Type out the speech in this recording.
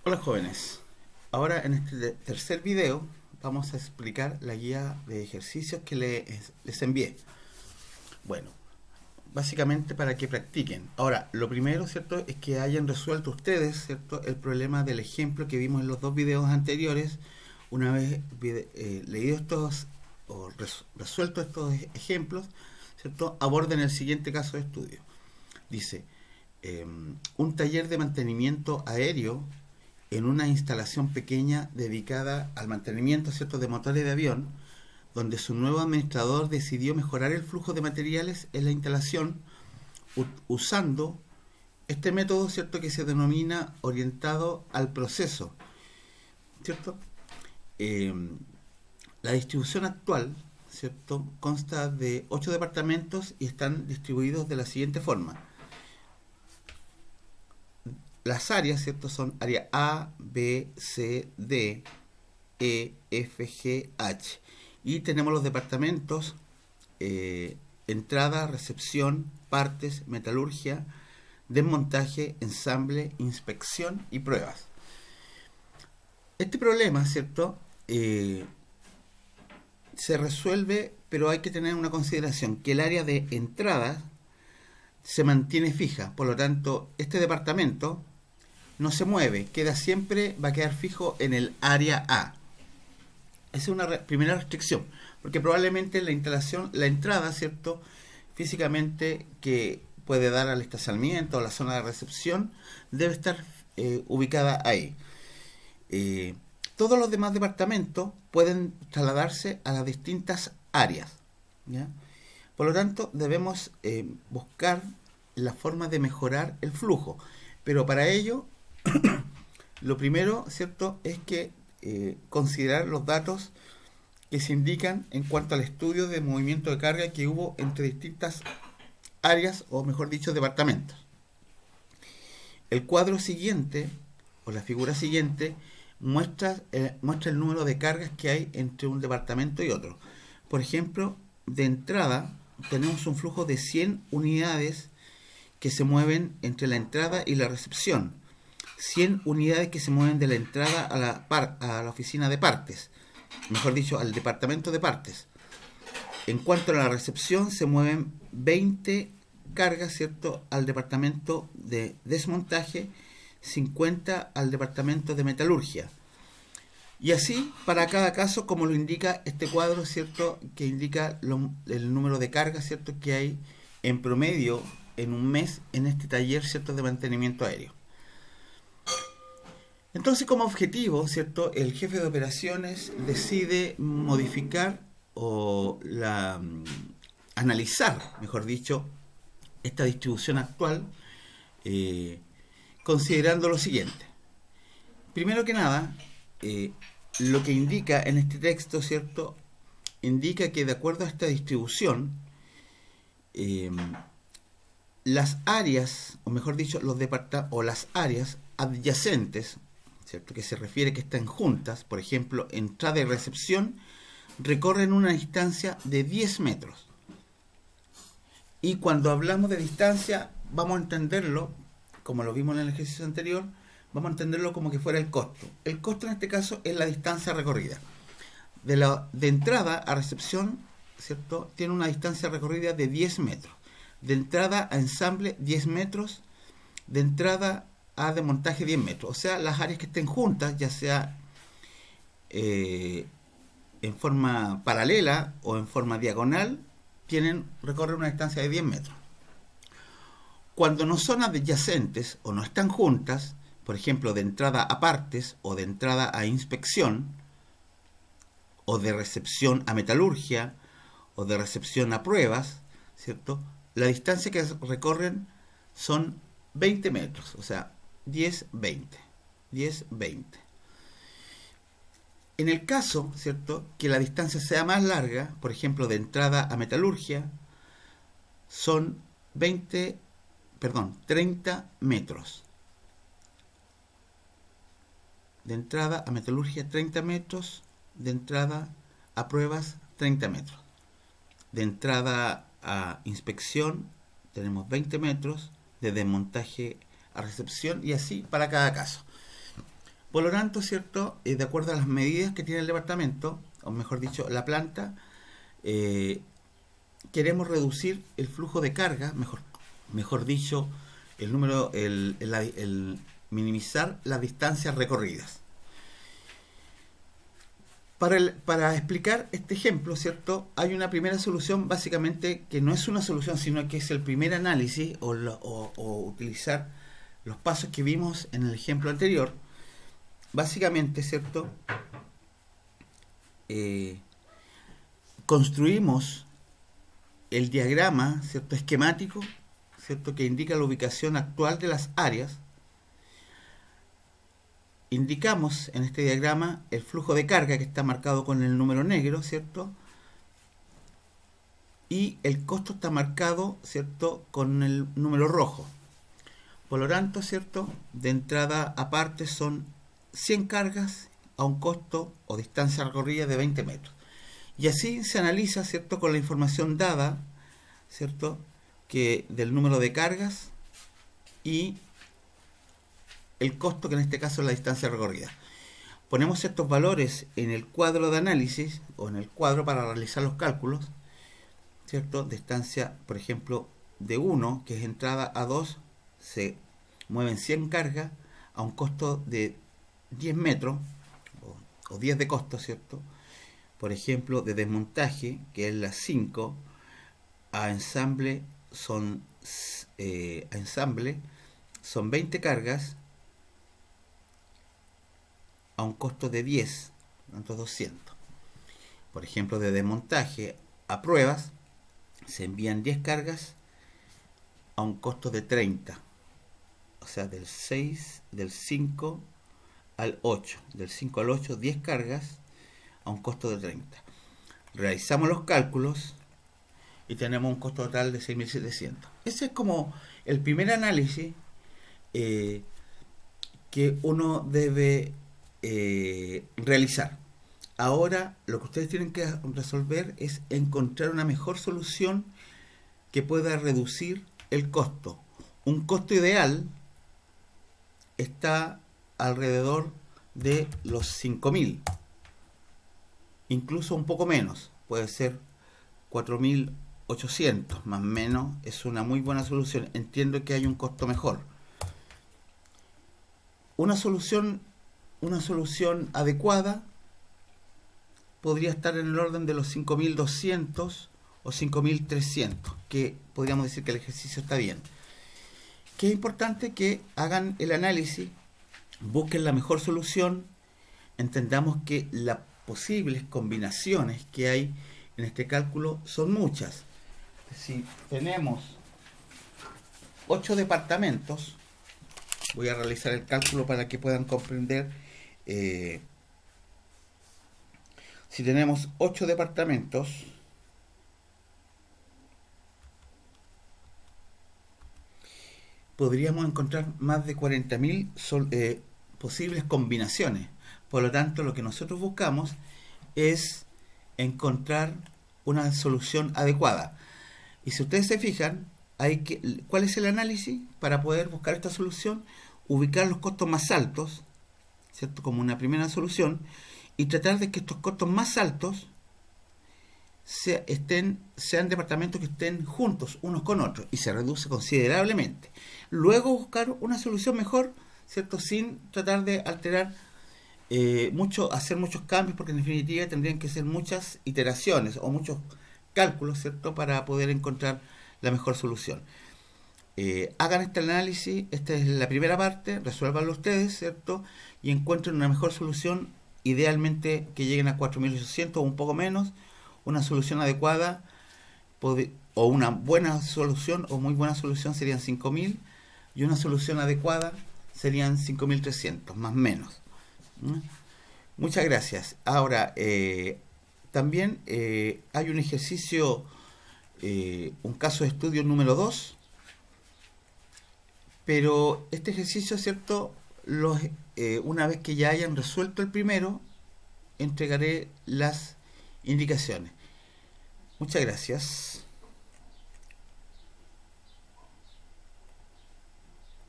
Hola jóvenes, ahora en este tercer video vamos a explicar la guía de ejercicios que les envié. Bueno, básicamente para que practiquen. Ahora, lo primero, ¿cierto?, es que hayan resuelto ustedes, ¿cierto?, el problema del ejemplo que vimos en los dos videos anteriores. Una vez leído estos o resuelto estos ejemplos, ¿cierto?, aborden el siguiente caso de estudio. Dice, un taller de mantenimiento aéreo en una instalación pequeña dedicada al mantenimiento, ¿cierto?, de motores de avión, donde su nuevo administrador decidió mejorar el flujo de materiales en la instalación usando este método, ¿cierto?, que se denomina orientado al proceso, ¿cierto? Eh, la distribución actual, ¿cierto?, consta de 8 departamentos y están distribuidos de la siguiente forma. Las áreas, ¿cierto?, son área A, B, C, D, E, F, G, H. Y tenemos los departamentos, entrada, recepción, partes, metalurgia, desmontaje, ensamble, inspección y pruebas. Este problema, ¿cierto?, se resuelve, pero hay que tener una consideración, que el área de entrada se mantiene fija. Por lo tanto, este departamento no se mueve, queda siempre, va a quedar fijo en el área A. Esa es una primera restricción, porque probablemente la instalación, la entrada, ¿cierto?, físicamente que puede dar al estacionamiento o la zona de recepción, debe estar ubicada ahí. Todos los demás departamentos pueden trasladarse a las distintas áreas, ¿ya? Por lo tanto, debemos buscar la forma de mejorar el flujo, pero para ello lo primero, ¿cierto?, es que considerar los datos que se indican en cuanto al estudio de movimiento de carga que hubo entre distintas áreas, o mejor dicho, departamentos. El cuadro siguiente, o la figura siguiente, muestra el número de cargas que hay entre un departamento y otro. Por ejemplo, de entrada tenemos un flujo de 100 unidades que se mueven entre la entrada y la recepción. 100 unidades que se mueven de la entrada a la oficina de partes, mejor dicho, al departamento de partes. En cuanto a la recepción, se mueven 20 cargas, ¿cierto?, al departamento de desmontaje, 50 al departamento de metalurgia. Y así para cada caso, como lo indica este cuadro, ¿cierto?, que indica el número de cargas, ¿cierto?, que hay en promedio en un mes en este taller, ¿cierto?, de mantenimiento aéreo. Entonces, como objetivo, ¿cierto?, el jefe de operaciones decide modificar o analizar, mejor dicho, esta distribución actual, considerando lo siguiente. Primero que nada, lo que indica en este texto, ¿cierto?, indica que de acuerdo a esta distribución, las áreas, o mejor dicho, los departamentos o las áreas adyacentes, ¿cierto?, que se refiere que están juntas, por ejemplo, entrada y recepción, recorren una distancia de 10 metros. Y cuando hablamos de distancia, vamos a entenderlo, como lo vimos en el ejercicio anterior, vamos a entenderlo como que fuera el costo. El costo en este caso es la distancia recorrida. De entrada a recepción, ¿cierto?, tiene una distancia recorrida de 10 metros. De entrada a ensamble, 10 metros. De entrada a desmontaje, 10 metros. O sea, las áreas que estén juntas, ya sea en forma paralela o en forma diagonal, recorren una distancia de 10 metros. Cuando no son adyacentes o no están juntas, por ejemplo, de entrada a partes o de entrada a inspección, o de recepción a metalurgia, o de recepción a pruebas, ¿cierto?, la distancia que recorren son 20 metros, o sea, 10, 20. 10, 20. En el caso, ¿cierto?, que la distancia sea más larga, por ejemplo, de entrada a metalurgia, son 30 metros. De entrada a metalurgia, 30 metros. De entrada a pruebas, 30 metros. De entrada a inspección, tenemos 20 metros. De desmontaje a recepción, y así para cada caso. Por lo tanto, ¿cierto? De acuerdo a las medidas que tiene el departamento, o mejor dicho, la planta, eh, queremos reducir el flujo de carga, mejor dicho, el número, el minimizar las distancias recorridas. Para explicar este ejemplo, ¿cierto? Hay una primera solución, básicamente, que no es una solución, sino que es el primer análisis o utilizar los pasos que vimos en el ejemplo anterior. Básicamente, ¿cierto? Construimos el diagrama, ¿cierto? Esquemático, ¿cierto? Que indica la ubicación actual de las áreas. Indicamos en este diagrama el flujo de carga que está marcado con el número negro, ¿cierto? Y el costo está marcado, ¿cierto? Con el número rojo. Por lo tanto, ¿cierto? De entrada aparte son 100 cargas a un costo o distancia recorrida de 20 metros. Y así se analiza, ¿cierto? Con la información dada, ¿cierto? Que del número de cargas y el costo, que en este caso es la distancia recorrida. Ponemos estos valores en el cuadro de análisis o en el cuadro para realizar los cálculos, ¿cierto? Distancia, por ejemplo, de 1, que es entrada, a 2, se mueven 100 cargas a un costo de 10 metros o 10 de costo, ¿cierto? Por ejemplo, de desmontaje, que es la 5, a ensamble son 20 cargas a un costo de 10, entonces 200. Por ejemplo, de desmontaje a pruebas se envían 10 cargas a un costo de 30. O sea, del 5 al 8. Del 5 al 8, 10 cargas a un costo de 30. Realizamos los cálculos y tenemos un costo total de 6.700. Ese es como el primer análisis que uno debe realizar. Ahora lo que ustedes tienen que resolver es encontrar una mejor solución que pueda reducir el costo. Un costo ideal está alrededor de los 5.000, incluso un poco menos, puede ser 4.800, más o menos, es una muy buena solución. Entiendo que hay un costo mejor. Una solución adecuada podría estar en el orden de los 5.200 o 5.300, que podríamos decir que el ejercicio está bien. Que es importante que hagan el análisis, busquen la mejor solución, entendamos que las posibles combinaciones que hay en este cálculo son muchas. Si tenemos 8 departamentos, voy a realizar el cálculo para que puedan comprender. Si tenemos 8 departamentos, podríamos encontrar más de 40.000 posibles combinaciones. Por lo tanto, lo que nosotros buscamos es encontrar una solución adecuada. Y si ustedes se fijan, ¿cuál es el análisis para poder buscar esta solución? Ubicar los costos más altos, ¿cierto? Como una primera solución, y tratar de que estos costos más altos sean departamentos que estén juntos unos con otros, y se reduce considerablemente. Luego buscar una solución mejor, ¿cierto? Sin tratar de alterar hacer muchos cambios, porque en definitiva tendrían que ser muchas iteraciones o muchos cálculos, ¿cierto? Para poder encontrar la mejor solución. Hagan este análisis, esta es la primera parte, resuélvanlo ustedes, ¿cierto? Y encuentren una mejor solución, idealmente que lleguen a 4.800 o un poco menos. Una solución adecuada o una buena solución o muy buena solución serían 5.000, y una solución adecuada serían 5.300, más o menos. Muchas gracias. Ahora, también hay un ejercicio, un caso de estudio número 2, pero este ejercicio, ¿cierto? Una vez que ya hayan resuelto el primero, entregaré las indicaciones. Muchas gracias.